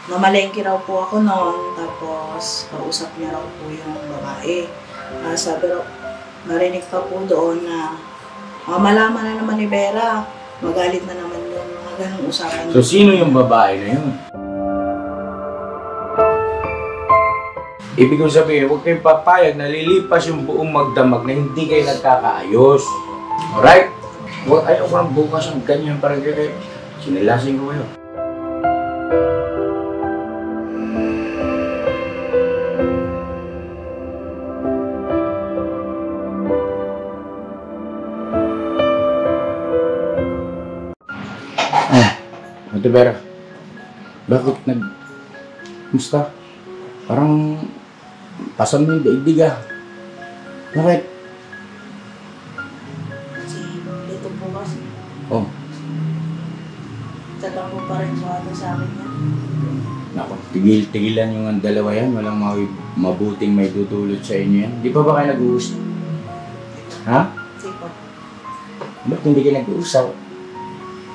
Namalengke raw po ako noon, tapos kausap niya raw po yung babae. Sabi raw, narinig pa po doon na malaman na naman ni Vera, magalit na naman yun, mga ganong usapan. So, sino yung babae na yun? Ibig kong sabihin, huwag kayong papayag na lilipas yung buong magdamag na hindi kayo nagkakaayos. Alright? Ayaw ko lang bukas ang ganyan para kayo. Sinilasin ko kayo. Ate Vera, bakit Musta? Parang pasang mo yung daigdig ah. Bakit? Kasi dito po kasi, Oh, tatango pa rin po ata sa akin yan. naku, tigilan yung dalawa yan. Walang mabuting may tutulot sa inyo yan. Di pa ba kayo nag-uusap? Ha? Kasi po, Ba't hindi kayo nag-uusap?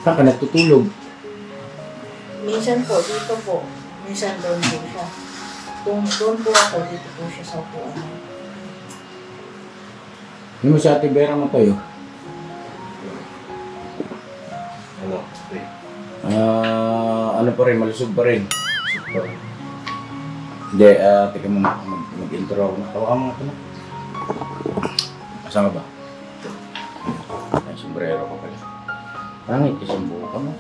Saan ka natutulog? minsan po, dito po, minsan doon po siya. Doon po ako, dito po siya sa upuan. Hindi mo si Ate Vera matayo? Ano? Ano pa rin, malusog pa rin. Hindi, teka mo mag-intro ako. Tawa ka mga ito na. Asan ka ba? Ay, sombrero ko pala. Pangit kasi ang buka mo.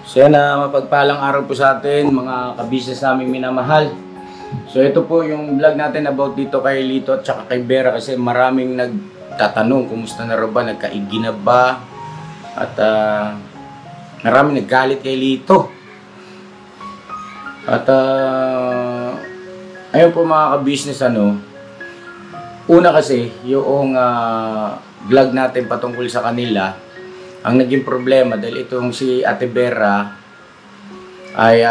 So yan, mapagpalang araw po sa atin, mga kabisnes naming minamahal. So ito po yung vlog natin about dito kay Lito at saka kay Vera kasi maraming nagtatanong kumusta na rin ba, nagkaigi na ba? At maraming naggalit kay Lito. At ayun po mga kabisnes, una kasi yung vlog natin patungkol sa kanila, ang naging problema dahil itong si Ate Vera ay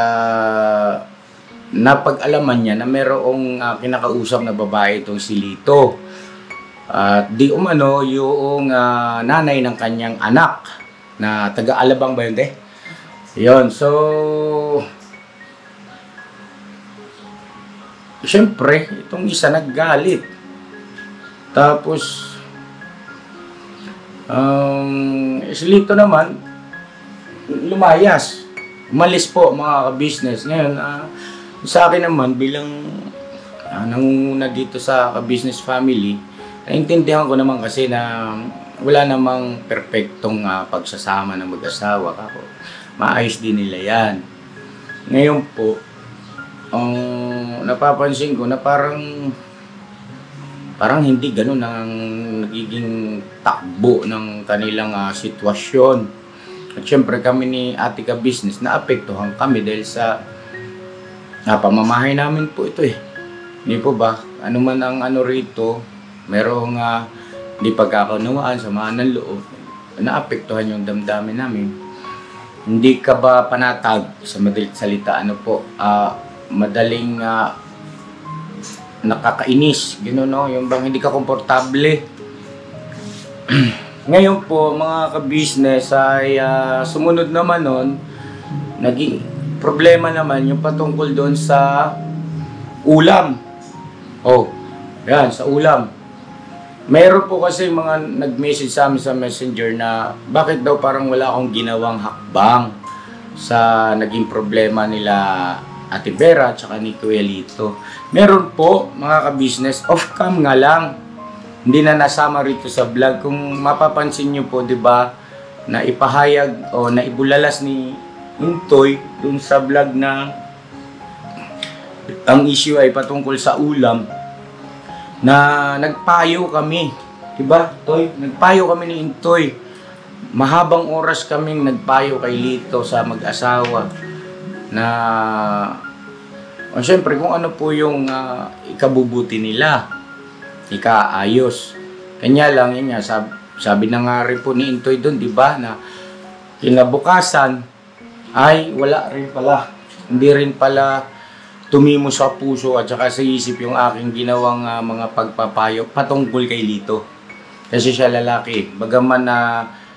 napag-alaman niya na mayroong kinakausap na babae itong si Lito. Di umano yung nanay ng kanyang anak na taga-Alabang ba yun, de? Yun, so siyempre, itong isa naggalit. Tapos si Lito naman lumayas, umalis po mga ka-business. Ngayon, sa akin naman bilang nangunguna dito sa ka-business family, naintindihan ko naman kasi na wala namang perpektong pagsasama ng mag-asawa. Ako, maayos din nila yan. Ngayon po, napapansin ko na parang hindi ganun ang nagiging takbo ng kanilang sitwasyon. At syempre kami ni Ate Ka Business naapektuhan kami dahil sa pamamahay namin po ito eh. Hindi po ba? Ano man ang rito, merong hindi pagkakaunawaan, samaan ng loob, naapektuhan yung damdamin namin. Hindi ka ba panatag sa madaling salita? Madaling nakakainis, gano'n, no? Yung bang hindi ka komportable. Ngayon po, mga ka-business ay sumunod naman nun, naging problema naman yung patungkol doon sa ulam. Yan, sa ulam. Mayroon po kasi mga nag-message sa amin sa messenger na bakit daw parang wala akong ginawang hakbang sa naging problema nila Ate Vera at saka ni Kuya Lito. Meron po mga ka-business, off-cam nga lang. Hindi na nasama rito sa vlog. Kung mapapansin nyo po, di ba, na ipahayag o na ibulalas ni Intoy dun sa vlog na ang issue ay patungkol sa ulam, na nagpayo kami. Diba, Toy? Nagpayo kami ni Intoy. Mahabang oras kaming nagpayo kay Lito sa mag-asawa na siyempre kung ano po yung ikabubuti nila, ikaayos. Kanya lang yun nga, sabi na nga rin po ni Intoy doon, di ba, na kinabukasan ay wala rin pala, hindi rin pala tumimo sa puso at saka sa isip yung aking ginawang mga pagpapayo patungkol kay Lito. Kasi siya lalaki, bagaman na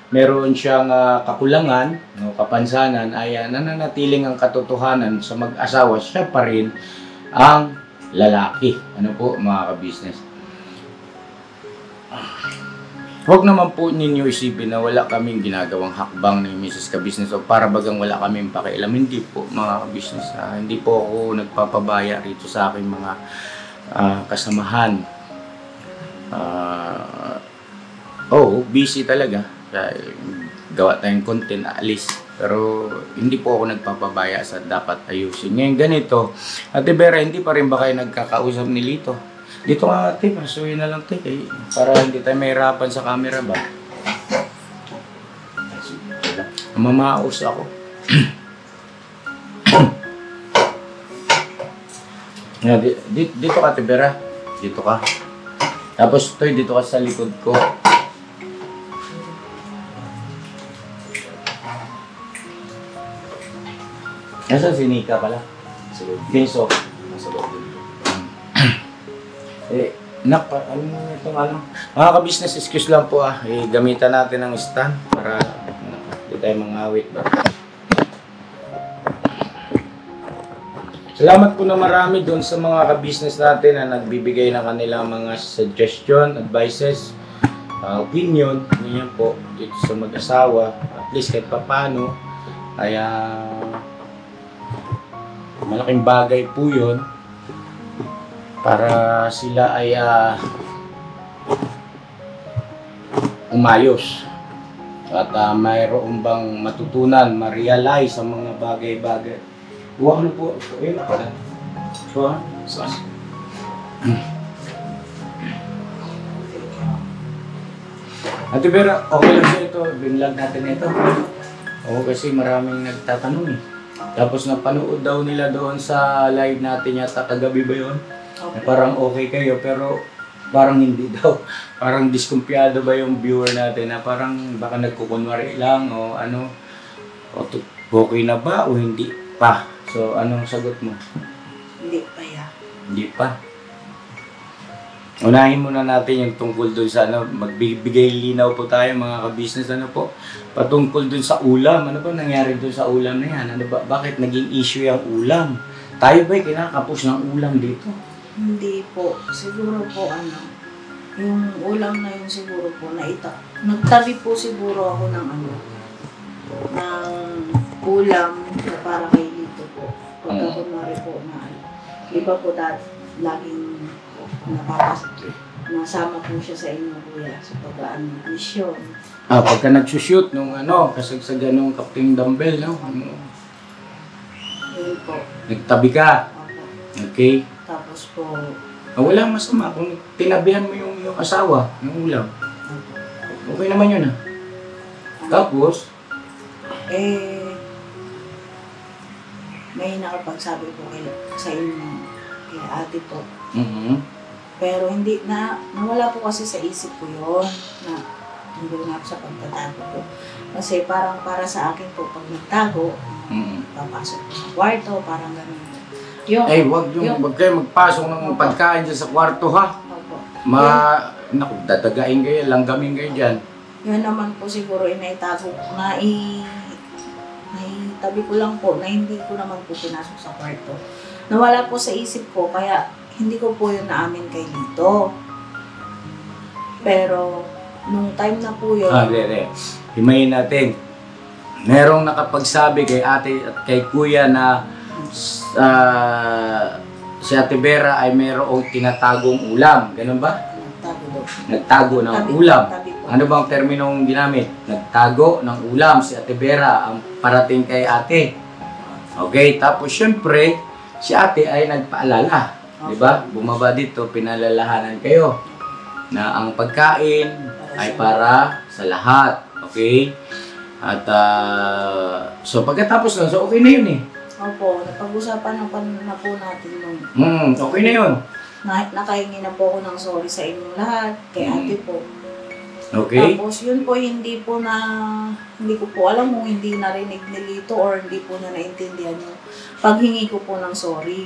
meron siyang kakulangan, no, kapansanan, ay nananatiling ang katotohanan sa mag-asawa, siya pa rin ang lalaki. Ano po mga ka-business? Huwag naman po ninyo isipin na wala kaming ginagawang hakbang ni Mrs. Ka-business o para bagang wala kaming pakialam. Hindi po mga ka-business. Hindi po ako nagpapabaya rito sa aking mga kasamahan. Busy talaga. Gawa tayong content, alis. Pero hindi po ako nagpapabaya sa dapat ayusin. Ngayon ganito, Ate Vera, hindi pa rin ba kayo nagkakausap ni Lito? Dito nga ate, pasuhin na lang ate, para hindi tayo mahirapan sa camera ba? Mamaos ako. Dito ka, Ate Vera. Dito ka. Tapos ito, dito ka sa likod ko. Nasaan si Nika pala? Kenso. Nasa loob dito. Ano ito nga lang. Mga ka-business, excuse lang po gamitan natin ang stand para hindi tayo mangawit ba. Salamat po na marami doon sa mga ka-business natin na nagbibigay ng kanilang mga suggestion, advices, opinion, ganyan po, dito sa mag-asawa. At least kahit papano, ay malaking bagay po yun para sila ay umayos at mayroon bang matutunan, ma-realize ang mga bagay-bagay. Ano po? Ayun na pala. Ate Vera, okay lang siya ito. Binlog natin ito. Kasi maraming nagtatanong Tapos napanood daw nila doon sa live natin yata kagabi ba yun? Okay. Parang okay kayo pero parang hindi daw. Parang diskumpiyado ba yung viewer natin na parang baka nagkukunwari lang o ano. Okay na ba o hindi pa? So anong sagot mo? Hindi pa yan. Hindi pa. Unahin muna natin yung tungkol doon sa magbibigay linaw po tayo mga ka-business po. Patungkol doon sa ulam. Ano ba nangyari doon sa ulam na yan? Bakit naging issue yung ulam? Tayo ba'y kinakapos ng ulam dito? Hindi po. Siguro po yung ulam na yun siguro po nagtabi po siguro ako ng ng ulam na para kay Lito po. Pagka kunwari po iba po laging nasama po siya sa inyo kuya sa pagkaan ng misyon. Pagka nagsushoot nung kasagsagan nung Captain Dumbbell, Yun po. Nagtabi ka. Okay. Tapos po, walang masama kung tinabihan mo yung asawa ng ulam. Okay naman yun Tapos, may nakapagsabi po sa inyo, kay ate po. Pero hindi nawala po kasi sa isip ko yun na tungkol nga sa pagtatago po. Kasi parang para sa akin po, pag nagtago, papasok po sa kwarto, parang gano'n. Wag kayo magpasok ng pagkain dyan sa kwarto dadagain kayo, langgamin kayo dyan. Yun naman po siguro inaitago ko, naitabi ko lang po na hindi ko naman po pinasok sa kwarto. Nawala po sa isip ko, kaya hindi ko po yun naamin kay Lito. Pero, nung time na po yun... Himayin natin. Merong nakapagsabi kay ate at kay kuya na si Ate Vera ay merong tinatagong ulam. Ganun ba? Nagtago ng ulam. Ano bang terminong ginamit? Nagtago ng ulam si Ate Vera ang parating kay ate. Okay, tapos syempre, si ate ay nagpaalala. Diba? Bumaba dito, pinalalahanan kayo na ang pagkain ay para sa lahat. Okay? At so pagkatapos nun, so okay na yun Opo, napag-usapan na po natin nun. Okay na yun. Nakahingi na po ako ng sorry sa inyong lahat, kay ate po. Okay. Tapos yun po, hindi ko po alam kung hindi narinig ni Lito or hindi po na naintindihan yung paghingi ko po ng sorry.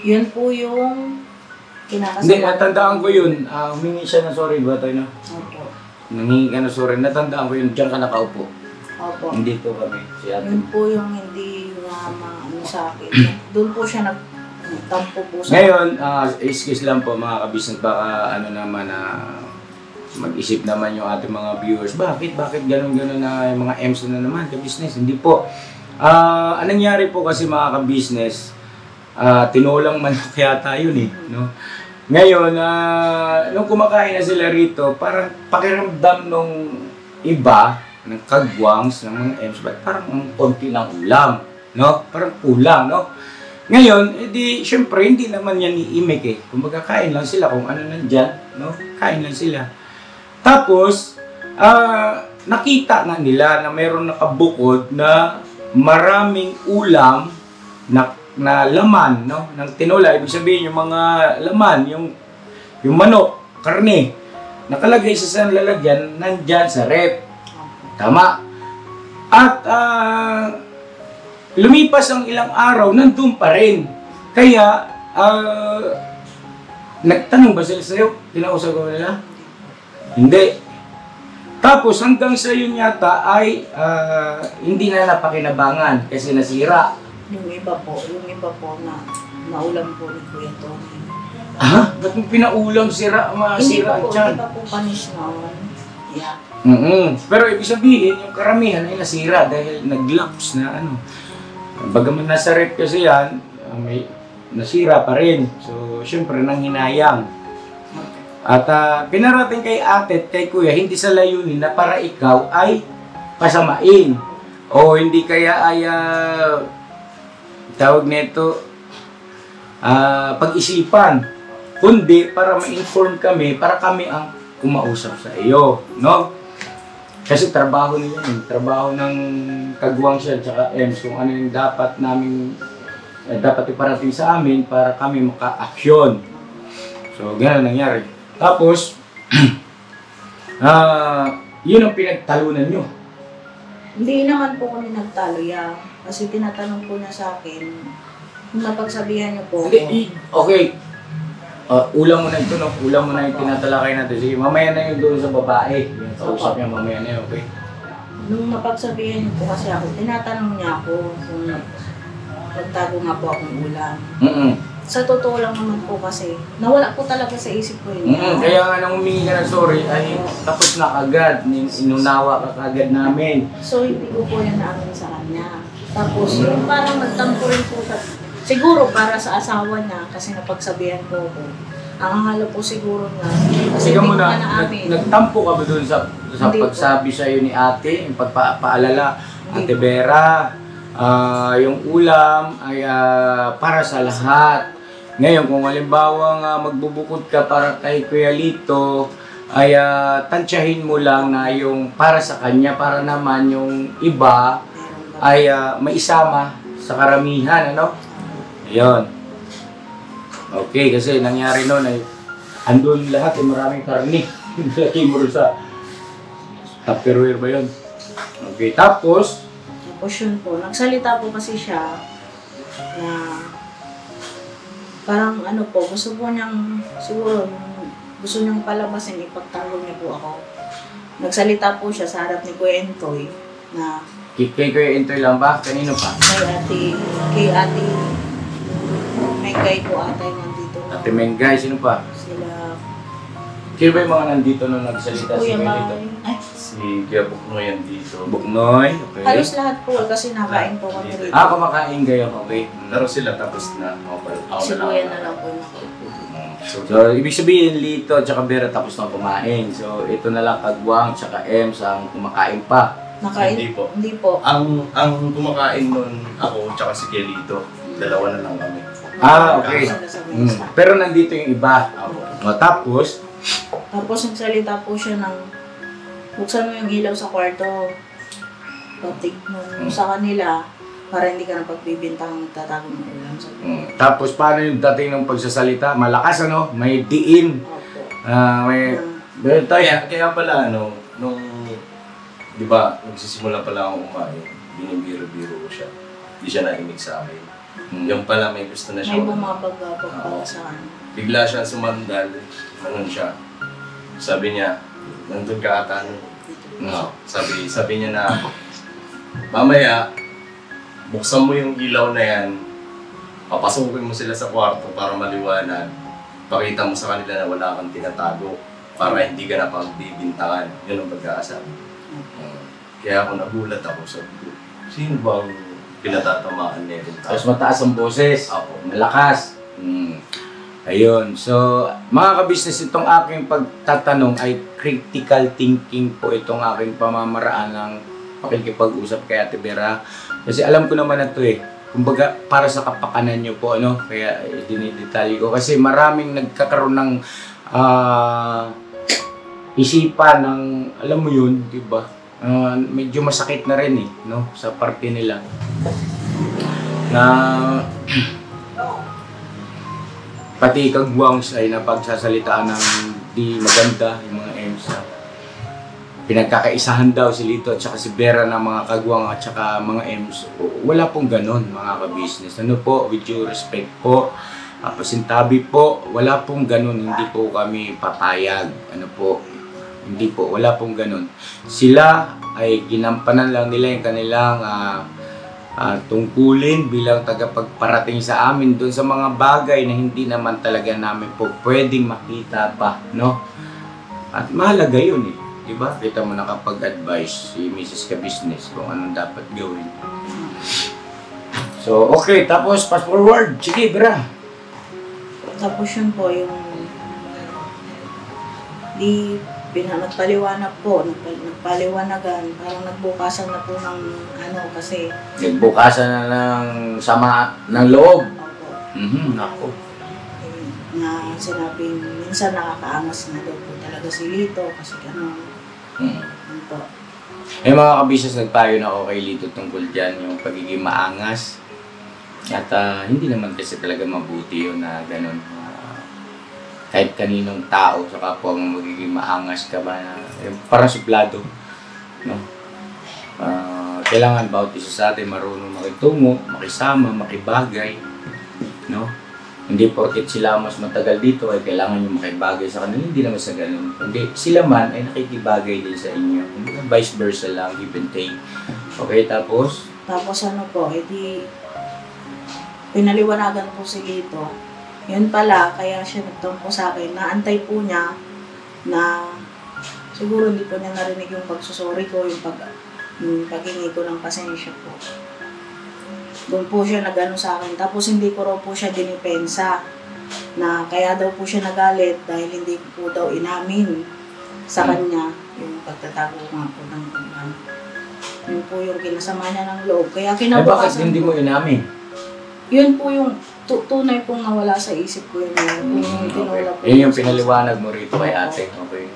Yun po yung kinakasama. Hindi, natandaan ko yun. Humingi siya ng sorry ba tayo na? Opo. nangingi ka na sorry. Natandaan ko yun, diyan ka nakaupo. Opo. Hindi to kami, si ate. Yun po yung hindi ano sa akin. Doon po siya nagtampo po sa Ngayon, excuse lang po mga kabisnes, baka ano naman mag-isip naman yung ating mga viewers, bakit ganun-ganun na yung mga M's na naman, kabisnes? Hindi po. Anong nangyari po kasi mga kabisnes, tinolang manok yata yun eh. No? Ngayon, nung kumakain na sila rito, parang pakiramdam nung iba, ng kagwangs, ng mga M's, parang ang konti ng ulam. No? Parang kulang, no? Ngayon, edi, syempre, hindi naman yan iimik eh. Kumbaga, kain lang sila kung ano nandyan, no? Kain lang sila. Tapos, nakita nga nila na mayroon nakabukod na maraming ulam na laman, no? Ng tinola. Ibig sabihin, yung mga laman, yung manok, karne, nakalagay sa lalagyan, nandyan sa rep. Tama. At, lumipas ang ilang araw, nandun pa rin. Kaya, nagtanong ba sila sa'yo? Tinausap ko nila? Hindi. Tapos hanggang sa yun yata ay hindi na napakinabangan kasi nasira. yung iba po na naulam po ni Kuya Tony. Ba't mo pinaulam masira ang tiyan? Hindi pa po panis noon. Yeah. Pero ibig sabihin, yung karamihan ay nasira dahil nag-lapse na ano. Bagaman nasa rep kasi yan, may nasira pa rin. So, syempre, nanghinayang. At pinarating kay ate at kay kuya, hindi sa layunin na para ikaw ay pasamain. O hindi kaya ay, tawag nito, pag-isipan. Kundi para ma-inform kami, para kami ang kumausap sa iyo. No? Kasi trabaho nila yun. Trabaho ng kagwang siya at EMS kung ano yung dapat namin, dapat iparating sa amin para kami maka-aksyon. So, gano'n nangyari. Tapos, yun ang pinagtalunan nyo. Hindi naman po kami nagtalo, kasi tinatanong po niya sa akin, kung napagsabihan niyo po ako. Okay. Ulam mo na ito, no? Ulam mo na yung tinatalakay natin. Sige, mamaya na yun doon sa babae. Yung kausap niya, mamaya na yun, okay? Nung napagsabihan niyo po kasi ako, tinatanong niya ako kung magtago nga po akong ulam. Sa totoo lang naman po kasi, nawala po talaga sa isip ko yun. Kaya nga nang humingi ka ng sorry, ay tapos na agad. Inunawa ka agad namin. So, hindi ko po yan naamin sa kanya. Tapos, yung parang nagtampo rin po siya. Siguro para sa asawa niya, kasi napagsabihan po ako. Ang hangalo po siguro niya, kasi Sige hindi ko muna, na naamin. nagtampo ka ba doon sa pagsabi sa'yo ni ate, yung pagpapaalala, Ate Vera, yung ulam ay para sa lahat. Ngayon, kung halimbawa nga magbubukod ka para kay Kuya Lito, ay tansyahin mo lang na yung para sa kanya, para naman yung iba ay maisama sa karamihan, ano? Ayun. Okay, kasi nangyari noon ay andun lahat, maraming karni. Laki mo rin sa Tupperware ba yun? Okay, tapos Yun po, nagsalita po kasi siya na parang ano po, gusto po niyang, siguro, gusto niyang palabasin, ipagtanggol niya po ako. Nagsalita po siya sa harap ni Kuya Entoy na kay Kuya Entoy lang ba? Kanino pa? kay ate Mengay po ata yung nandito. Ate Mengay, sino pa? Sila, Sino ba yung mga nandito nung nagsalita si Kuya Kuya May, Lito? ay, Si Kuya Buknoy yan dito. Buknoy, okay. halos lahat po kasi nakain po kami rito. Kumakain kayo, okay. Laro sila tapos na ako Si na Kuya lang. na lang po nakaupo. So, ibig sabihin, Lito at saka Vera tapos na kumain. So, ito na lang Kagwang at saka Ems ang kumakain pa. Nakain? Hindi po. Hindi po. Ang kumakain nun ako tsaka si Kelito. Dalawa na lang kami. Okay. Sila sa mesa. Pero nandito yung iba. Tapos, Tapos nagsalita po siya ng buksan mo yung ilaw sa kwarto. Patik mo sa kanila para hindi ka na pagbibintang nagtatago ng ulam sa tapos paano yung dating ng pagsasalita? Malakas, ano? May diin. Opo. May... Pero tayo, Kaya pala nung di ba, nagsisimula pala akong kumain, binibiro-biro ko siya. Hindi siya naimig sa akin. Yung pala may gusto na siya. May bumabag pala sa kanya. Bigla siya sumandal. Ganun siya. Sabi niya, nandun ka ata nun. No, sabi niya na, mamaya, buksan mo yung ilaw na yan, papasukin mo sila sa kwarto para maliwanag. Pakita mo sa kanila na wala kang tinatago para hindi ka na pagbibintangan. Yun ang pagkakasabi. Kaya ako nagulat ako sa sino bang pinatatamaan nito? Tapos mataas ang boses, Ako. malakas. Ayun. So, mga kabisnes, itong aking pagtatanong ay critical thinking po itong aking pamamaraan ng pakikipag-usap kay Ate Vera. Kasi alam ko naman na ito eh. Kumbaga, para sa kapakanan nyo po, ano? Kaya dinidetalye ko. Kasi maraming nagkakaroon ng isipan ng, alam mo yun, di ba? Medyo masakit na rin eh, no? Sa parte nila. Na pati kagwangs ay napagsasalitaan ng di maganda yung mga EMSA. Pinagkakaisahan daw si Lito at saka si Vera ng mga kagwang at saka mga EMS. Wala pong ganon mga kabisnes. Ano po, with due respect po, pasintabi po, wala pong ganon. Hindi po kami papayag. Ano po, hindi po, wala pong ganon. Sila ay ginampanan lang nila yung kanilang tungkulin bilang tagapagparating sa amin doon sa mga bagay na hindi naman talaga namin po pwedeng makita pa, no? At mahalaga yun eh, di ba? Kita mo nakapag-advise si Mrs. Ka-Business kung anong dapat gawin. So, okay, tapos fast forward. Sige, Vera. Tapos yun po yung nagpaliwanag po, nagpaliwanagan, parang nagbukasan na po ng kasi Nagbukasan na ng sama ng loob. Ako. Na sinabing minsan nakakaangas na daw po talaga si Lito kasi ano po. Mga kabisnes, nagpayo na ako kay Lito tungkol dyan, yung pagiging maangas. At hindi naman kasi talaga mabuti yun na ganun. Kahit kaninong tao sa kapwa mo magiging maangas ka ba na parang suplado, no? Kailangan bawat isa sa atin marunong makitungo, makisama, makibagay, no? Hindi porket sila mas matagal dito ay kailangan nyo makibagay sa kanila, hindi naman sa ganun. Kundi sila man ay nakikibagay din sa inyo. Vice versa lang, give and take. Okay, tapos ano po, edi pinaliwanagan po si Lito. Yun pala, kaya siya nagtampo sa akin, naantay po niya na siguro hindi po niya narinig yung pagsusori ko, yung paghingi ko ng pasensya po. Doon po siya nag-ano sa akin, tapos hindi ko raw po siya dinipensa na kaya daw po siya nagalit dahil hindi ko po daw inamin sa kanya yung pagtatago nga po ng ano. Yun po yung kinasama niya ng loob. Kaya ay bakit hindi mo inamin? Yun po yung tunay pong nawala sa isip ko yun. Okay. Yun yung pinaliwanag mo rito kay ate. Okay.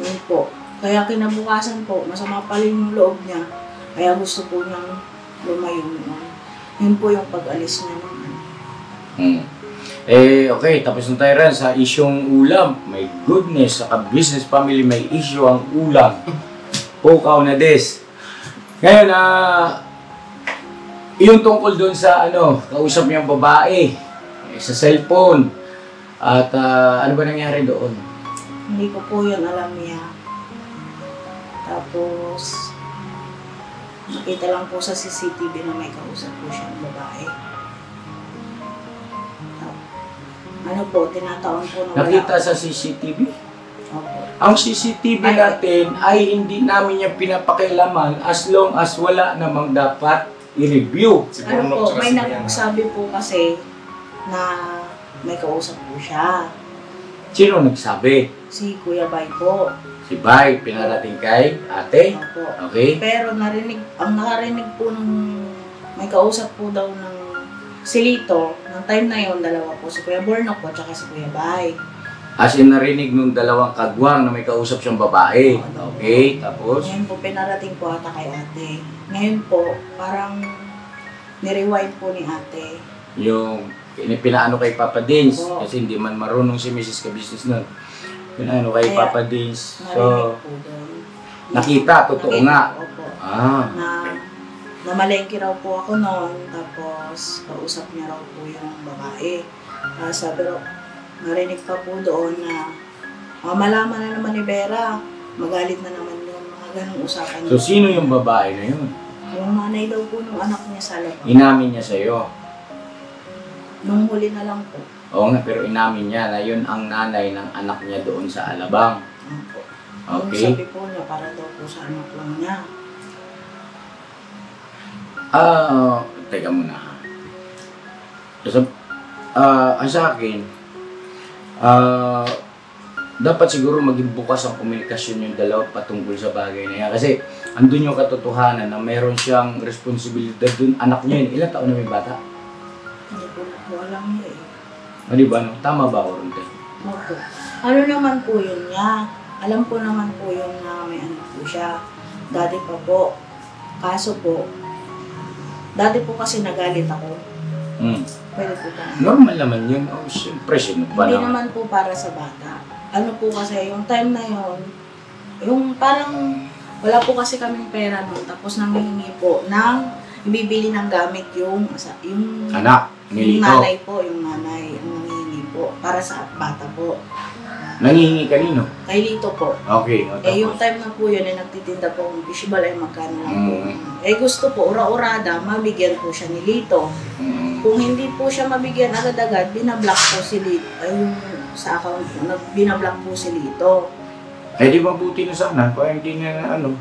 Yun po. Kaya kinabukasan po, masama pa rin yung loob niya. Kaya gusto po niyang lumayo noon. Yun po yung pag-alis niya naman. Okay. Tapos na tayo rin sa isyong ulam. My goodness, sa ka-business family may issue ang ulam. Pukaw na des. Ngayon, yung tungkol doon sa kausap niyang babae sa cellphone. At ano ba nangyari doon? Hindi ko po yun alam niya. Tapos, nakita lang po sa CCTV na may kausap po siyang babae. Ano po, tinataon po na wala. Nakita sa CCTV? Opo. Ang CCTV natin ay hindi namin yung pinapakialaman as long as wala namang dapat i-review. Ano po, may nagsabi po kasi na may kausap po siya. Sino nagsabi? Si Kuya Bay po. Si Bay, pinarating kay ate? Opo. Okay. Pero ang nakarinig po nung may kausap po daw ng si Lito, ng time na yon dalawa po, si Kuya Bornok po, tsaka si Kuya Bay. As in narinig nung dalawang kagwang na may kausap siyang babae. Okay, tapos? Ngayon po, pinarating po ata kay ate. Ngayon po, parang nirewind po ni ate. Yung pinaano kay Papa Dins, Opo. kasi hindi man marunong si Mrs. Ka-Business nun. Pinaano kay Kaya, Papa Dins. Narinig So, po doon. nakita, totoo nga. Opo. Ah. Namalengke raw po ako noon, tapos kausap niya raw po yung babae. Sabi raw, narinig pa po doon na malaman na naman ni Vera, magalit na naman yun, mga ganong usapan. So, sino yung babae na yun? Yung nanay daw po ng anak niya sa labas. Inamin niya sa'yo. Nung huli na lang po. Oo nga, pero inamin niya na yun ang nanay ng anak niya doon sa Alabang. Opo. Okay. Yung sabi po niya, para daw po sa anak lang niya. Teka muna. So, ang sa akin, dapat siguro maging bukas ang komunikasyon yung dalawa patungkol sa bagay na yan. Kasi andun yung katotohanan na meron siyang responsibilidad dun. Anak niya yun. Ilang taon na may bata? Hindi po na po alam niya eh. Di ba? No? Tama ba ako rin? Opo. Ano naman po yun niya? Alam ko naman po yun na may anak po siya. Dati pa po. Kaso po, dati po kasi nagalit ako. Pwede po ba? Normal naman yun. Oh, siyempre, sino ba Hindi naman? naman po para sa bata. Ano po kasi, yung time na yun, yung parang wala po kasi kaming pera nun. Tapos nanghihingi po ng ibibili ng gamit yung Anak, yung nilito. nanay po, yung nanay ang nanghihingi po para sa bata po. Nangihingi kanino? Kay Lito po. Okay. O, Yung tapos. time na po yun, nagtitinda po ng fishball, ay magkano lang po. Mm. Gusto po, ura-urada, mabigyan po siya ni Lito. Kung hindi po siya mabigyan agad-agad, binablock po si Lito. Yung sa account po, binablock po si Lito. Di mabuti na sana. Kaya hindi na ano.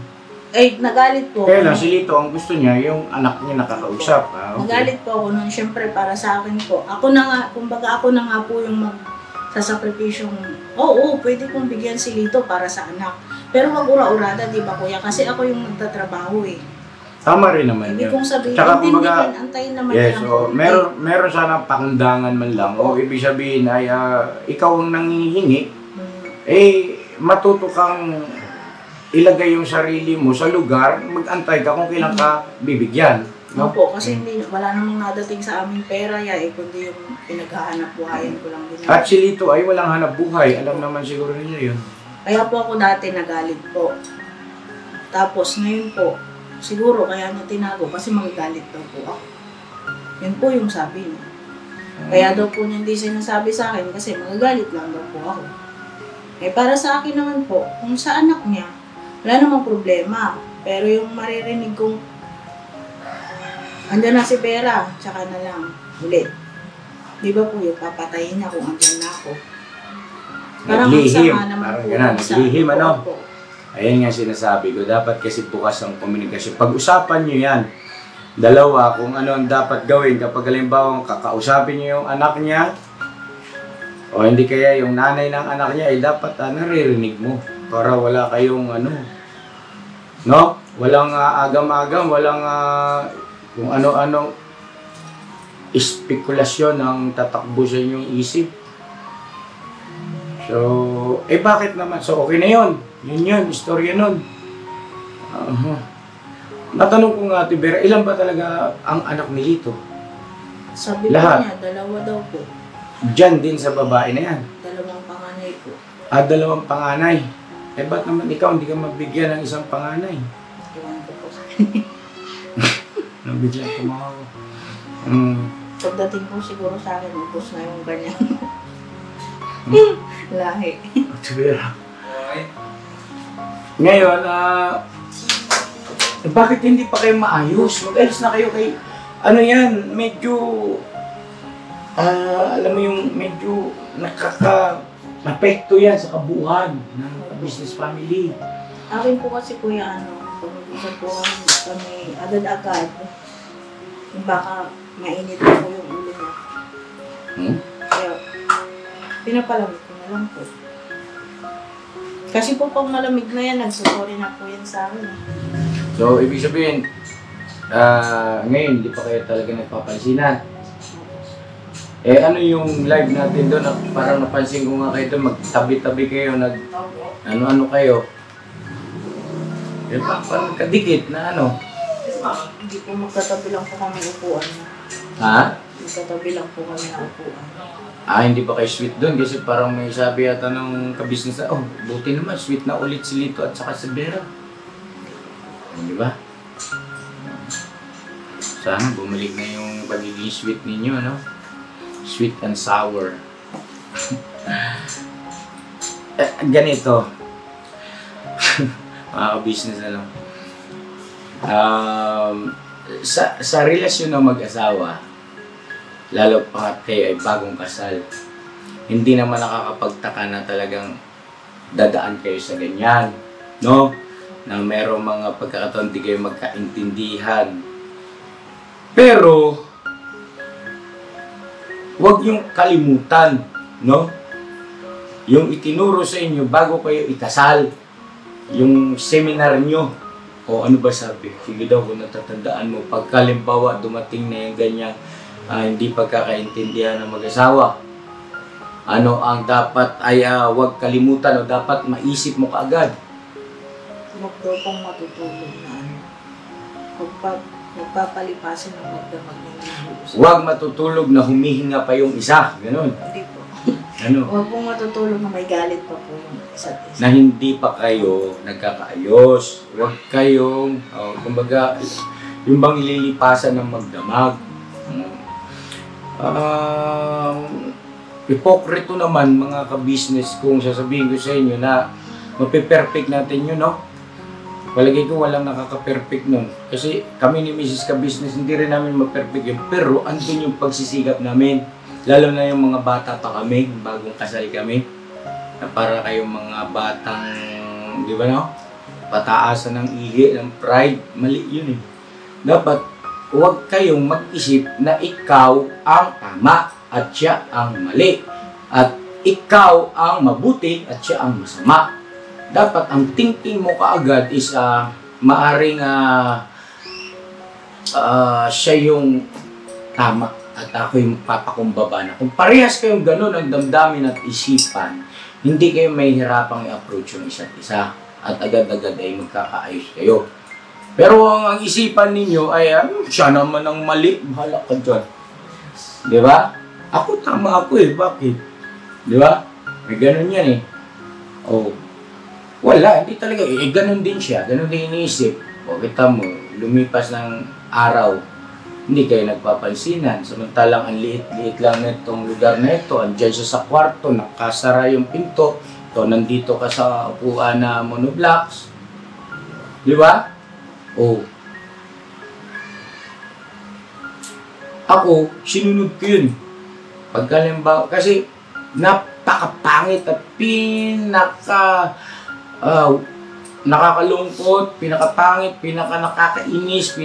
Nagalit po. Kaya lang, si Lito, ang gusto niya, yung anak niya nakakausap. Okay. Nagalit po ako nun, syempre para sa akin po. Ako na nga, kumbaga ako na nga po yung sasakripisyong, oo, pwede kong bigyan si Lito para sa anak. Pero wag ura-urada, di ba kuya? Kasi ako yung nagtatrabaho eh. Tama rin naman Hindi yun. kong sabihin, Tsaka hindi kumbaga, antayin naman yes, niya so, meron sana pakundangan man lang. O ibig sabihin ay ikaw ang nangihingi, matuto kang ilagay yung sarili mo sa lugar, mag-antay ka kung kailan ka bibigyan. No? Opo, kasi wala namang nadating sa aming pera kundi yung pinaghahanap buhayan ko lang din. At si Lito ay walang hanap buhay. Alam naman siguro niya yun. Kaya po ako dati nagalit po. Tapos ngayon po, siguro kaya niya tinago kasi magagalit daw po ako. Yun po yung sabi niya. Kaya daw po niya hindi sinasabi sa akin kasi magagalit lang daw po ako. Para sa akin naman po, kung sa anak niya, wala namang problema. Pero yung maririnig kong andyan na si Vera, tsaka na lang ulit. Di ba po yung papatayin niya kung andyan na ako? Parang Naglihim. masama naman Parang po. ganun, naglihim, ano? Po. Ayan nga sinasabi ko, dapat kasi bukas ang komunikasyon. Pag-usapan nyo yan, dalawa, kung ano ang dapat gawin kapag halimbawa kakausapin nyo yung anak niya, o hindi kaya yung nanay ng anak niya, ay dapat naririnig mo para wala kayong no? Walang agam-agam, walang kung ano-ano espekulasyon ang tatakbo sa inyong isip. So, bakit naman? So, okay na yun. Yun, istorya nun. Natanong ko nga, Ate Vera, ilan ba talaga ang anak ni Lito? Sabi Lahat. ko niya, dalawa daw po. Diyan din sa babae na yan. Dalawang panganay po. Dalawang panganay. Ba't naman ikaw hindi ka mabigyan ng isang panganay? Iwan ko po. Nabigyan tumawa. Pagdating po siguro sa akin, ubos na yung ganyan. Lahi. Ate Vera. Ngayon, bakit hindi pa kayo maayos? Mag-alis na kayo kay, medyo, alam mo yung medyo nakaka-apekto yan sa kabuuan ng business family. Akin po kasi kuya, pag-usap po kami agad-agad, baka mainit na po yung ulo niya. Kaya, pinapalamig ko na lang po. Kasi po pag malamig na yan, nagsusorry na po yan sa akin. So, ibig sabihin, ngayon, hindi pa kayo talaga nagpapansinan. Ano yung live natin doon? Parang napansin ko nga kayo doon, magtabi-tabi kayo, ano-ano kayo. Parang kadikit na ano. Hindi po magkatabi lang po kami upuan. Ha? Magkatabi lang po kami na upuan. Hindi ba kayo sweet doon? Kasi parang may sabi yata ng kabisnes na, buti naman, sweet na ulit si Lito at saka si Vera. Di ba? Sana bumalik na yung pagiging sweet ninyo, no? Sweet and sour. ganito. Mga business na lang. Sa relasyon ng mag-asawa, lalo pa kayo ay bagong kasal, hindi naman nakakapagtaka na talagang dadaan kayo sa ganyan, no? Na merong mga pagkakataon di kayo magkaintindihan. Pero, huwag yung kalimutan, no? Yung itinuro sa inyo bago kayo ikasal, yung seminar nyo, o ano ba sabi? Sige daw kung natatandaan mo, pagkalimbawa dumating na yung ganyang hindi pagkakaintindihan ng mag-asawa, ano ang dapat ay huwag kalimutan o dapat maisip mo kaagad. Huwag daw pong matutulog na ano. Nagpapalipasin ng magdamag ng nahuusap. Huwag matutulog na humihinga pa yung isa. Ganun. Hindi po. Ano? Huwag pong matutulog na may galit pa po yung isa't isa. Na hindi pa kayo nagkakaayos. Huwag kayong, kumbaga, yung bang ililipasan ng magdamag. Hipokrito naman mga ka-business kung sasabihin ko sa inyo na mapiperfect natin yun, no? Palagi ko walang nakaka-perfect nun. Kasi kami ni Mrs. Ka-business, hindi rin namin ma-perfect yun. Pero andun yung pagsisigap namin. Lalo na yung mga bata pa kami, bagong kasal kami. Na para kayong mga batang, di ba no? Pataasan ng ihi, ng pride. Mali yun eh. Dapat, huwag kayong mag-isip na ikaw ang tama at siya ang mali. At ikaw ang mabuti at siya ang masama. Dapat ang thinking mo kaagad is maaring siya yung tama at ako yung papakumbaba na. Kung parehas kayong ganun ang damdamin at isipan, hindi kayo may hirapang i-approach yung isa't isa at agad-agad ay magkakaayos kayo. Pero ang isipan ninyo ay siya naman ang mali, bahala ka dyan. Di ba? Ako tama ako eh, bakit? Di ba? May ganun yan eh. Oh. Wala, hindi talaga. Ganun din siya. Ganun din iniisip. O, kita mo, lumipas ng araw, hindi kayo nagpapansinan. Samantalang ang liit-liit lang nitong lugar na ito. Andiyan siya sa kwarto, nakasara yung pinto. Ito, nandito ka sa upuan na monoblocks. Di ba? O. Ako, sinunod ko yun. Pagkalimbawa, kasi napakapangit at nakakalungkot, pinakapangit, nakakainis,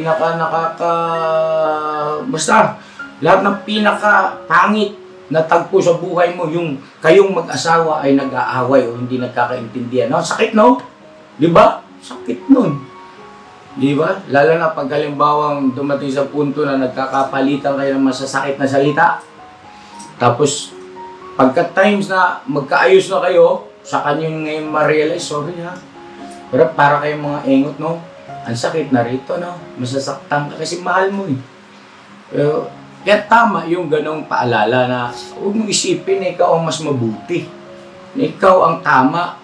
basta lahat ng pinakapangit na tagpo sa buhay mo, yung kayong mag-asawa ay nag-aaway o hindi nagkakaintindihan. No? Sakit, no? Di ba? Sakit nun. Di ba? Lalo na pag halimbawang dumating sa punto na nagkakapalitan kayo ng masasakit na salita. Tapos, pagka times na magkaayos na kayo, sa kanyang ngayon ma-realize, sorry ha. Pero para kayong mga engot, no? Ang sakit na rito, no? Masasaktan ka kasi mahal mo eh. Pero, kaya tama yung ganong paalala na huwag mong isipin na ikaw ang mas mabuti. Na ikaw ang tama.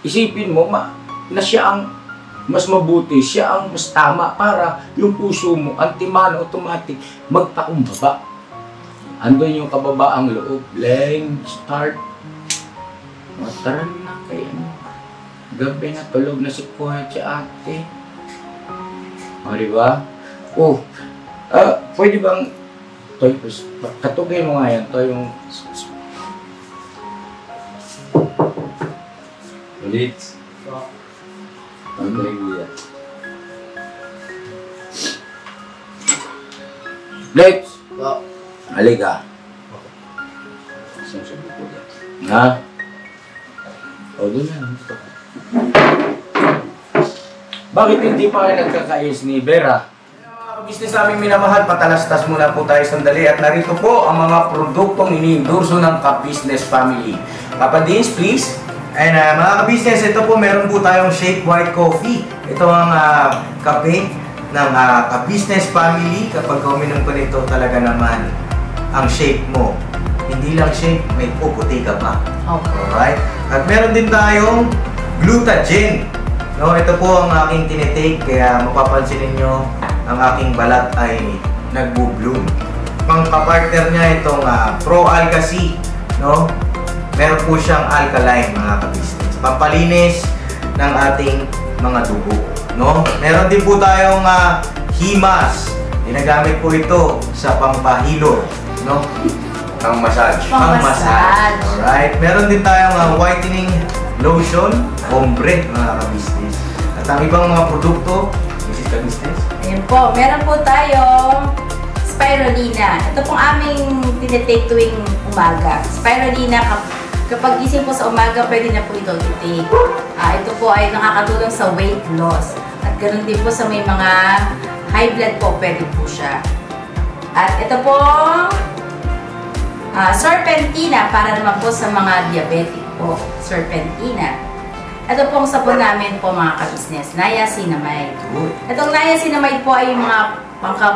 Isipin mo na siya ang mas mabuti, siya ang mas tama para yung puso mo, antimano, automatic, magpakumbaba. Andun yung kababaang loob. Blank, start. Mataran na kayo. Gabi na, tulog na si Kuya at si ate. O, diba? Oh, pwede bang, Toy, katugay mo nga yan, Toy, yung... Ulit. Ang trivia. Lex! Halika. Saan siya bukulat? Ha? O, doon na. Bakit hindi pa kayo nagkakayos ni Vera? Mga business namin minamahal, patalastas muna po tayo sandali at narito po ang mga produktong ini-endorso ng Ka-Business Family. Papa Dins, please. And mga ka-business, ito po meron po tayong Shake White Coffee. Ito ang kape ng Ka-Business Family. Kapag uminom ko nito talaga naman ang shake mo. Hindi lang shake, may puputi ka pa. Okay. Alright? At meron din tayong Glutagen. No, ito po ang aking tinitake, kaya mapapansin ninyo ang aking balat ay nagbo-bloom. Pang kapartner niya itong Pro Alga C, no? meron po siyang alkaline mga ka-business. Pampalinis ng ating mga dugo. No? Meron din po tayong Himas. Ginagamit po ito sa pampahilo. No? Ang massage. Pang-massage. Alright. Meron din tayong whitening lotion, ombre mga ka-business. At ang ibang mga produkto, Mrs. Ka-business. Ayan po, meron po tayong spirulina. Ito pong aming tinitake tuwing umaga. Spirulina, kapag gising po sa umaga, pwede na po ito i-take. Ito po ay nakakatulong sa weight loss. At ganoon din po sa may mga high blood po, pwede po siya. At ito pong serpentina para naman po sa mga diabetic po. Serpentina. Ito pong sabon namin po mga ka-business, niacinamide. Itong niacinamide po ay yung mga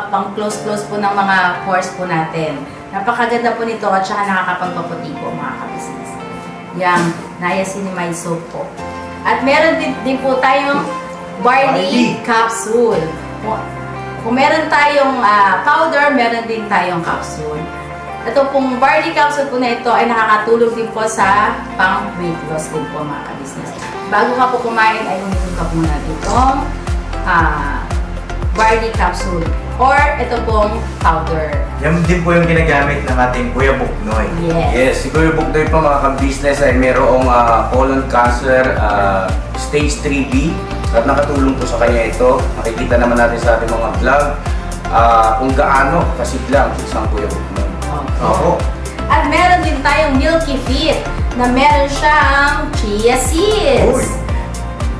pang-close-close po ng mga pores po natin. Napakaganda po nito at saka nakakapagpaputi po mga ka-business. Yung niacinamide soap po. At meron din po tayong barley capsule. Kung meron tayong powder, meron din tayong capsule. Ito pong barley capsule po na ito ay nakakatulong din po sa pang-weight loss din po mga ka-business. Bago ka po kumain ay uminom ka muna itong barley capsule or ito pong powder. Yan din po yung ginagamit ng ating Kuya Buknoy. Yes, si Kuya Buknoy po mga ka-business ay mayroong colon cancer stage 3B at nakatulong po sa kanya ito. Nakikita naman natin sa ating mga vlog kung gaano kasiglang isang Kuya Buknoy. Oo. At meron din tayong Milky Fit na meron siyang chia seeds.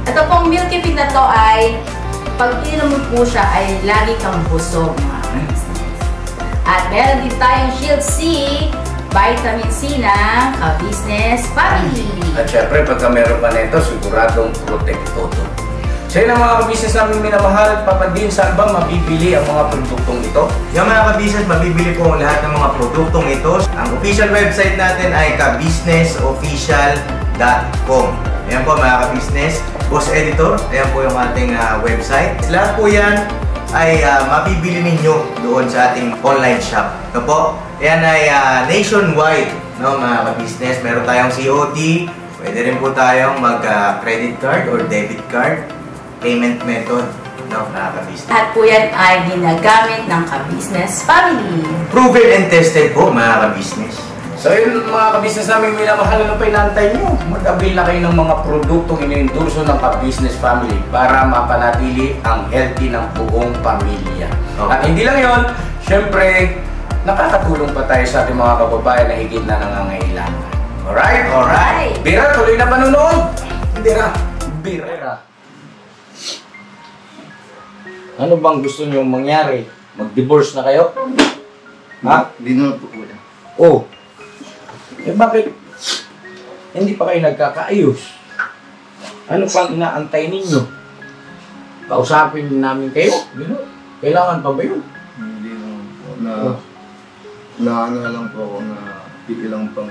Ito pong Milky Fit na to ay pag inom mo po siya ay lagi kang busog mga ka-business. At meron din tayong Shield C, vitamin C na ka-business family. At syempre pagka meron pa nito, siguradong protekto to. So yun ang mga ka-business namin minamahal at papadin, saan ba mabibili ang mga produktong ito? Yung mga ka-business, mabibili po ang lahat ng mga produktong ito. Ang official website natin ay kabusinessofficial.com. Ayan po mga ka-business. Boss Editor, ayan po yung ating website. Lahat po yan ay mabibili ninyo doon sa ating online shop. Ito po, ayan ay nationwide, no, mga ka-business. Meron tayong COD, pwede rin po tayong mag-credit card or debit card payment method, no, mga ka-business. At po yan ay ginagamit ng ka-business family. Proven and tested po, mga ka-business. So yun mga ka-business namin minamahal, ano pa inaantay nyo? Mag-avail na kayo ng mga produktong iniendorso ng ka-business family para mapanatili ang healthy ng buong pamilya. Okay. At hindi lang yun, syempre, nakakatulong pa tayo sa ating mga kababayan na higit na nangangailangan. Alright? Alright. Bira, tuloy na panunood! Bira. Ano bang gusto nyo mangyari? Mag-divorce na kayo? Ha? Hindi naman po wala. Oh. Eh bakit hindi pa kayo nagkakaayos? Ano pang inaantay ninyo? Kausapin namin kayo? Gano'n? Kailangan pa ba yun? Hindi naman po. Ano lang po ako na ilang pang...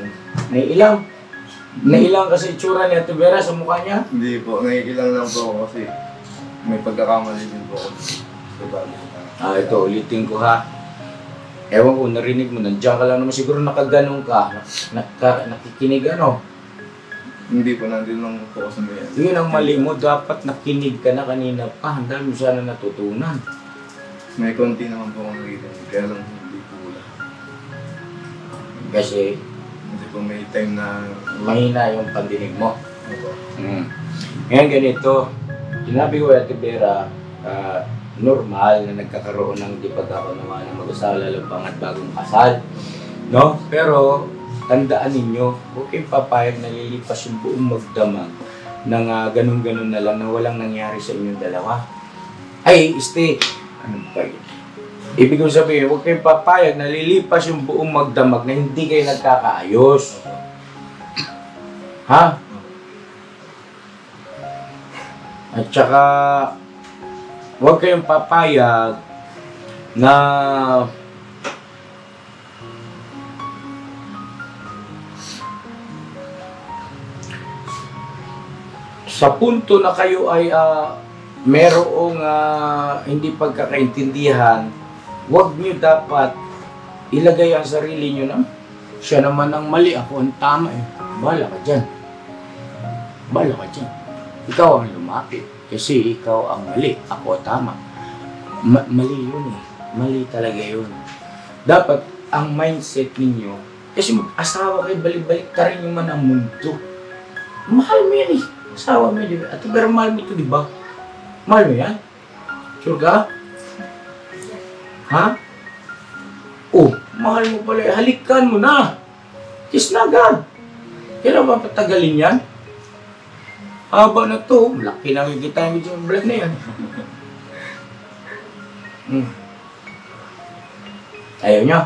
Nailang kasi itsura ni Ate Vera sa mukha niya? Hindi po. Naiilang lang po ako kasi may pagkakamali din po ako sa bagay. Ito, ulitin ko ha. Ewan ko, narinig mo, nandiyan ka lang naman siguro nakaganong ka. Nakikinig ano? Hindi po, nandun lang po ako sa may... Yun ang mali mo, dapat nakinig ka na kanina pa. Ang dami mo sana natutunan. May konti naman po akong narinig, kaya lang hindi po wala. Kasi Hindi po may time na... mahina yung pandinig mo. Opo. Ngayon ganito, sinabi ko Ate Vera, normal na nagkakaroon ng di pagkakaunawaan ng mag-asawa lalo pang at bagong kasal. No? Pero, tandaan ninyo, huwag kayong papayag na lilipas yung buong magdamag ng ganun-ganun na lang na walang nangyari sa inyong dalawa. Ay, ano ba yun? Ibig kong sabihin, huwag kayong papayag na lilipas yung buong magdamag na hindi kayo nagkakaayos. Ha? At saka, huwag kayong papayag na sa punto na kayo ay merong hindi pagkakaintindihan, huwag niyo dapat ilagay ang sarili niyo na siya naman ang mali, ako ang tama eh. Bahala ka dyan. Bahala ka dyan. Ikaw ang lumapit. Kasi ikaw ang mali. Ako tama. Mali yun eh. Mali talaga yun. Dapat ang mindset ninyo, kasi asawa kayo, balik-balik ka rin yung man ang mundo. Mahal mo yan eh. Asawa mo yun. At pero mahal mo ito, di ba? Mahal mo yan? Sure ka? Ha? Oh, mahal mo pala. Halikan mo na. Kiss na agad. Kailan ba patagalin yan? Haba na to. Laki na kita yung vlog na yan. Ayaw niya.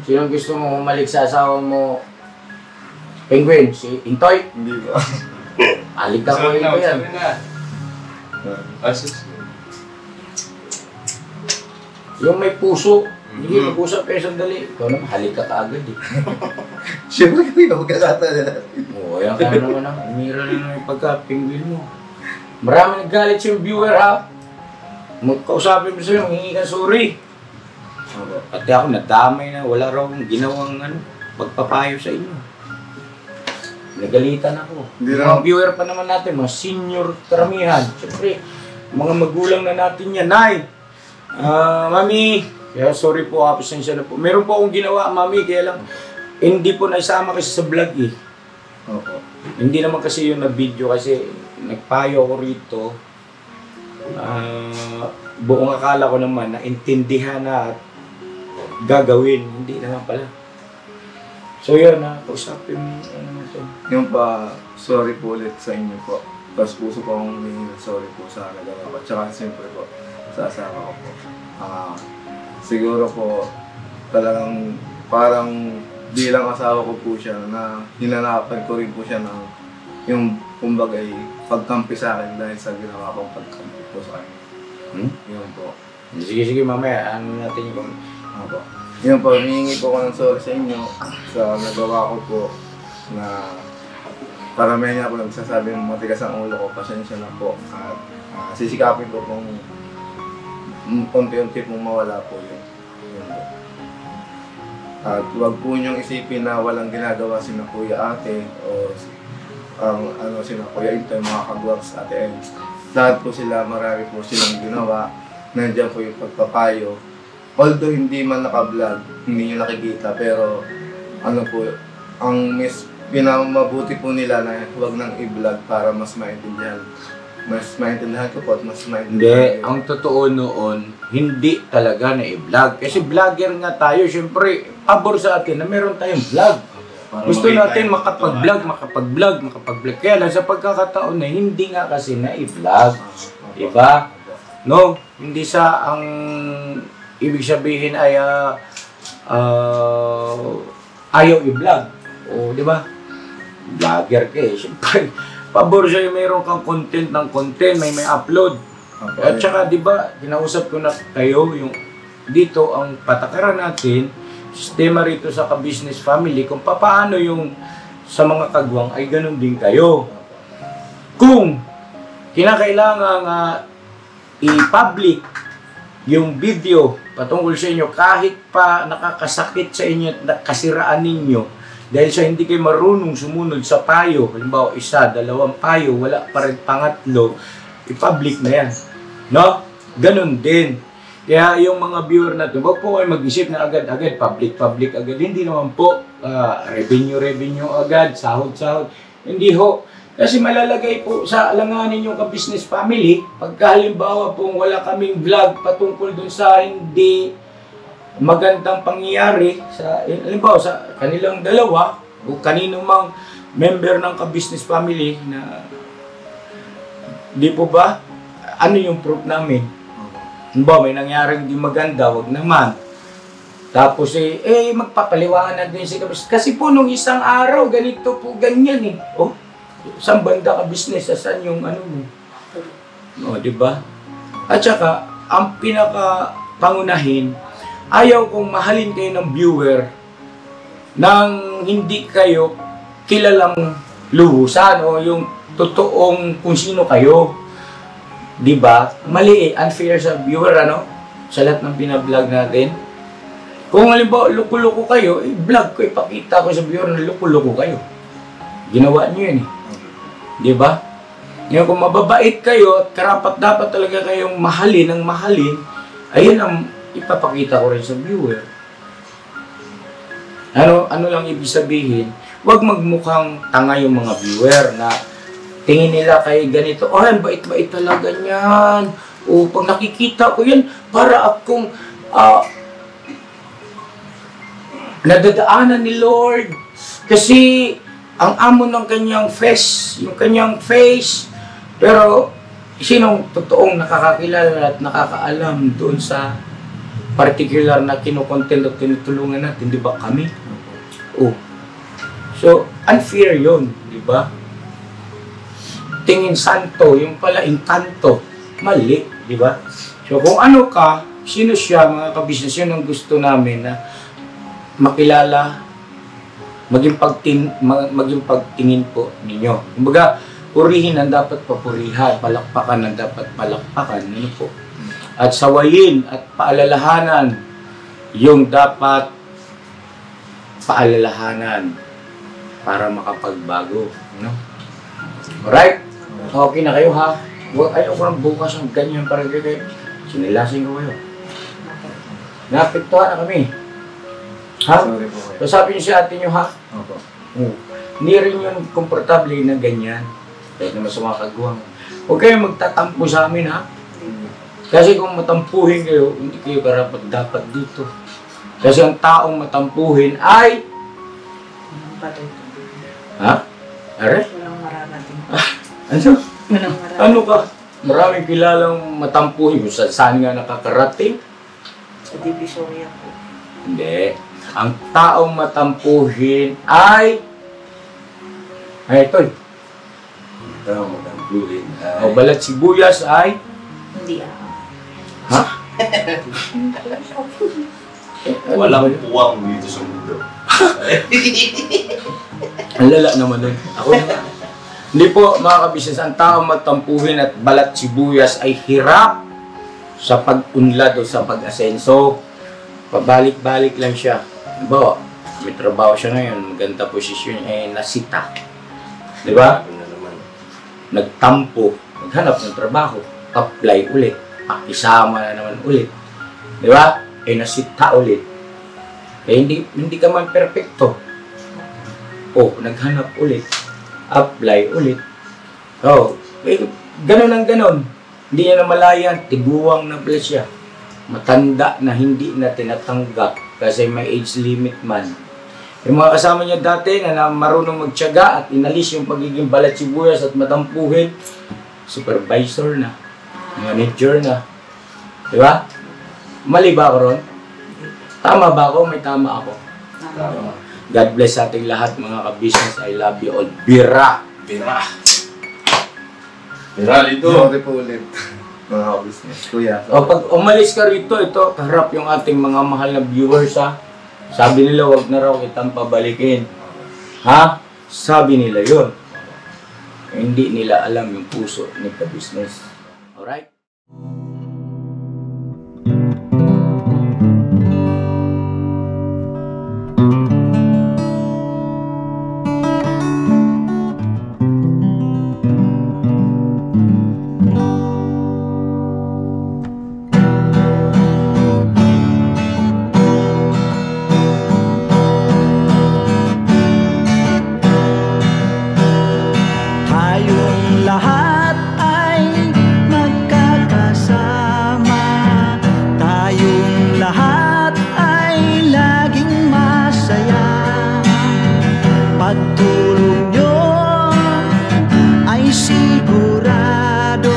Sino gusto mo umalik sa asawa mo? Penguin? Si Intoy? Hindi ba? Alik ka mo ito yan. Yung may puso. Hindi may puso, pero sandali. Ikaw naman, halik ka kaagad eh. Siyempre kayo, magkakata na natin. Oo, yan ka naman ang umira na naman yung pagka-penguin mo. Marami naggalit yung viewer ha. Magkausapin mo sa'yo, hingi ka sorry. Pati ako nadamay na, wala raw akong ginawang pagpapayo sa inyo. Nagalitan ako. Mga viewer pa naman natin, mga senior karamihan. Siyempre, mga magulang na natin yan. Nay! Mami! Kaya sorry po, pasensya na po. Meron po akong ginawa, Mami, kaya lang hindi po naisama kasi sa vlog eh. Opo. Hindi naman kasi yung na-video kasi nagpayo ako rito. Buong akala ko naman na intindihan na at gagawin. Hindi naman pala. So yun na, kausapin mo naman ito. Yung pa, sorry po ulit sa inyo po. Tapos puso po akong humingi ng sorry po sa nagawa ko. Tsaka siyempre po, sa asawa ko po. Siguro po, talagang parang bilang asawa ko po siya na hinanapan ko rin po siya ng yung kumbaga ay pagkampi sa akin dahil sa ginawa kong pagkampi po sa akin. Yun po. Sige, mamaya. Ano natin yung... Opo. Yun po, hihingi po ko ng sorry sa inyo sa nagawa ko po na paramihan niya ako nagsasabi ng matigas ang ulo ko, pasensya na po. At sisikapin ko kung unti-unti pong mawala po yun. Yun po. At huwag po niyong isipin na walang ginagawa sina Kuya Ate o sina Kuya Intoy, mga kagwags Ate Ems. Lahat po sila, marami po silang ginawa. Nandiyan po yung pagpapayo. Although hindi man naka-vlog, hindi nyo nakikita, pero ang pinamabuti po nila na huwag nang i-vlog para mas maintindihan. Mas maintindihan ko po at mas maintindihan. Hindi, ang totoo noon, hindi talaga na i-vlog. Kasi vlogger nga tayo, syempre, pabor sa atin na meron tayong vlog. Gusto natin makapag-vlog. Kaya lang sa pagkakataon na hindi nga kasi na i-vlog. Diba? No, hindi sa ang ibig sabihin ay ayaw i-vlog. O, diba? Vlogger ka eh. Siyempre, pabor sa'yo mayroon kang content, may upload. At saka, diba, kinausap ko na kayo, yung dito ang patakaran natin, sistema rito sa ka-business family, kung paano yung sa mga kagwang ay ganun din kayo. Kung kinakailangan i-public yung video patungkol sa inyo, kahit pa nakakasakit sa inyo at kasiraan ninyo, dahil sa hindi kayo marunong sumunod sa payo, halimbawa 1, 2 payo, wala pa rin pangatlo, i-public na yan. No? Ganun din. Kaya yung mga viewer natin, huwag po kayo mag-isip na agad-agad, public agad. Hindi naman po, revenue agad, sahod. Hindi ho. Kasi malalagay po sa alanganin yung ka-business family, pagka halimbawa pong wala kaming vlog patungkol dun sa hindi magandang pangyayari, halimbawa sa kanilang dalawa, o kanino mang member ng ka-business family na, di po ba, ano yung proof namin? Halimbawa, may nangyaring di maganda, wag naman. Tapos magpapaliwanag din si ka-business. Kasi po nung isang araw, ganito po, ganyan eh. Oh, saan banda ka-business? Saan yung ano mo? O, diba? At saka, ang pinaka-pangunahin, ayaw kong mahalin kayo ng viewer nang hindi kayo kilalang luhusan o yung totoong kung sino kayo. Diba? Mali eh, unfair sa viewer, sa lahat ng pinablog natin. Kung halimbawa, luko-luko kayo, vlog ko, ipakita ko sa viewer na luko-luko kayo. Ginawa niyo yun eh. Di ba? Ngayon kung mababait kayo at karapat dapat talaga kayong mahalin ng mahalin, ayun ang ipapakita ko rin sa viewer. Ano lang ibig sabihin? Huwag magmukhang tanga yung mga viewer na tingin nila kay ganito, oh, ang bait-bait talaga niyan. O pag nakikita ko yan, para akong nadadaanan ni Lord. Kasi ang amo ng kanyang face, yung kanyang face. Pero sinong totoong nakakakilala at nakakaalam doon sa particular na kinukontent at tinutulungan natin, di ba kami? Oh. So, unfair yun, di ba? Tingin santo, yung pala inkanto, mali, di ba? So, kung ano ka, sino siya, mga kabisnes, yun ang gusto namin na makilala, maging pagtingin po ninyo. Kumbaga, purihin ang dapat papurihan, palakpakan ang dapat palakpakan, ano po. At sawayin at paalalahanan yung dapat paalalahanan para makapagbago, no? Alright? Okay na kayo ha? Ayaw ko ng bukas ng ganyan para kayo. Sinilasin ko kayo. Napiktuhan na kami. Ha? Sorry po kayo. So sabi niyo si ate niyo ha? Opo. Hindi rin yun komportable na ganyan. Kahit naman sa mga kagwang. Huwag kayong magtatampo sa amin ha? Kasi kung matampuhin kayo, hindi kayo karapat dapat dito. Kasi ang taong matampuhin ay... Ha? Are? Walang mararating. Ano? Walang mararating. Ano ka? Maraming kilalang matampuhin. Kung saan nga nakakarating? Sa Divisoria po. Hindi. Ang taong matampuhin ay... Ay, ito. Ito, matampuhin. O balat sibuyas ay... Hindi ako. Ha? Walang puwang dito sa mundo. Ang lala naman nun. Ako na. Hindi po, mga kabisnes, ang taong matampuhin at balat sibuyas ay hirap sa pag-unlad o sa pag-asenso. Pabalik-balik lang siya. Diba, may trabaho siya ngayon, maganda posisyon, nasita. Diba? Ano na naman. Nagtampo, naghanap ng trabaho, apply ulit, pakisama na naman ulit. Diba? Nasita ulit. Hindi ka man perfecto. Naghanap ulit, apply ulit. Ganon ang ganon. Hindi niya namalayan, tiguang na pala siya. Matanda na hindi na tinatanggap kasi may age limit man. Yung mga kasama niya dati na marunong magtiyaga at inalis yung pagiging balat sibuyas at matampuhin, supervisor na, manager na. Diba? Mali ba ako ron? Tama ba ako? May tama ako. Tama. God bless sa ating lahat mga ka-business. I love you all. Bira! Bira! Bira, dito! Sorry po ulit. Mga business. Kuya. O pag umalis ka rito, ito, kaharap yung ating mga mahal na viewers ha. Sabi nila, wag na raw kitang pabalikin. Ha? Sabi nila yun. Hindi nila alam yung puso ni ka-business. Alright? Tayong lahat ay magkakasama. Tayong lahat ay laging masaya. Pagtulong nyo ay sigurado,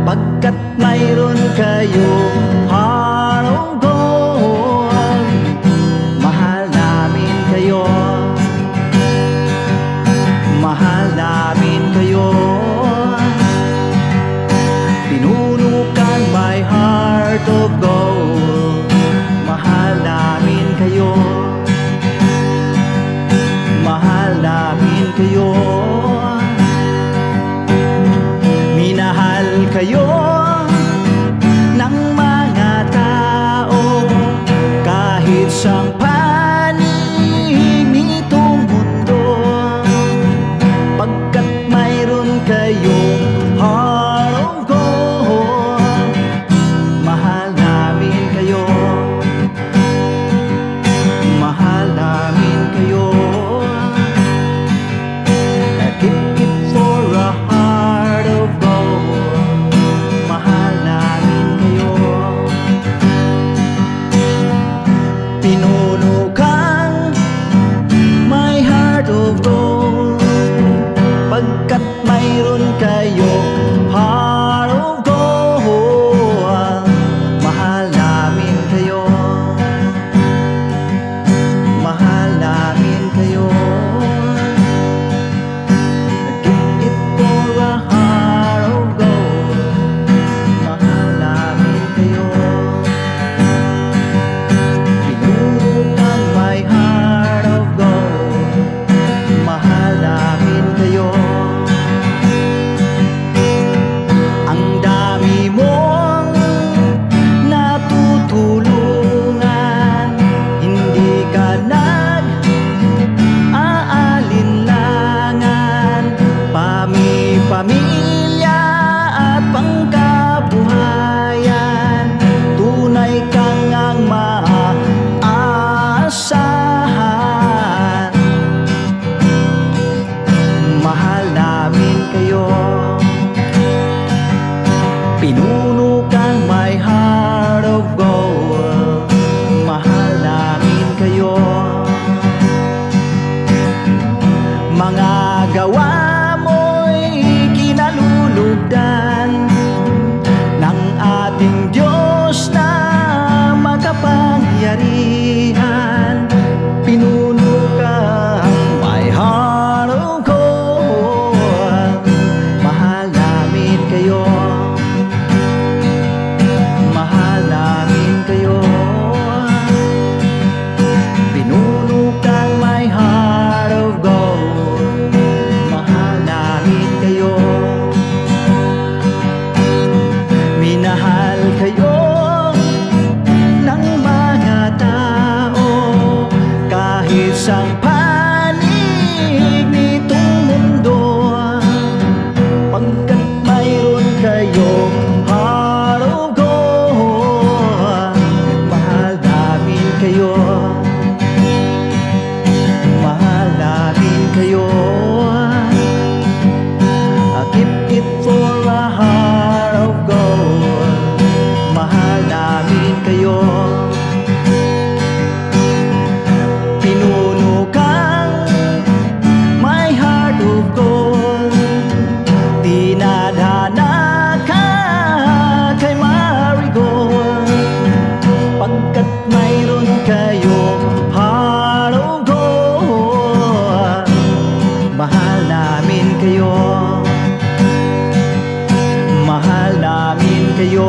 pagkat mayroon kayong heart of gold. Mahal namin kayo. Mahal namin kayo. Pinunukan my heart of gold. Mahal namin kayo. Mahal namin kayo. Minahal kayo ng mga tao kahit saan panig nitong mundo.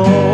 kayo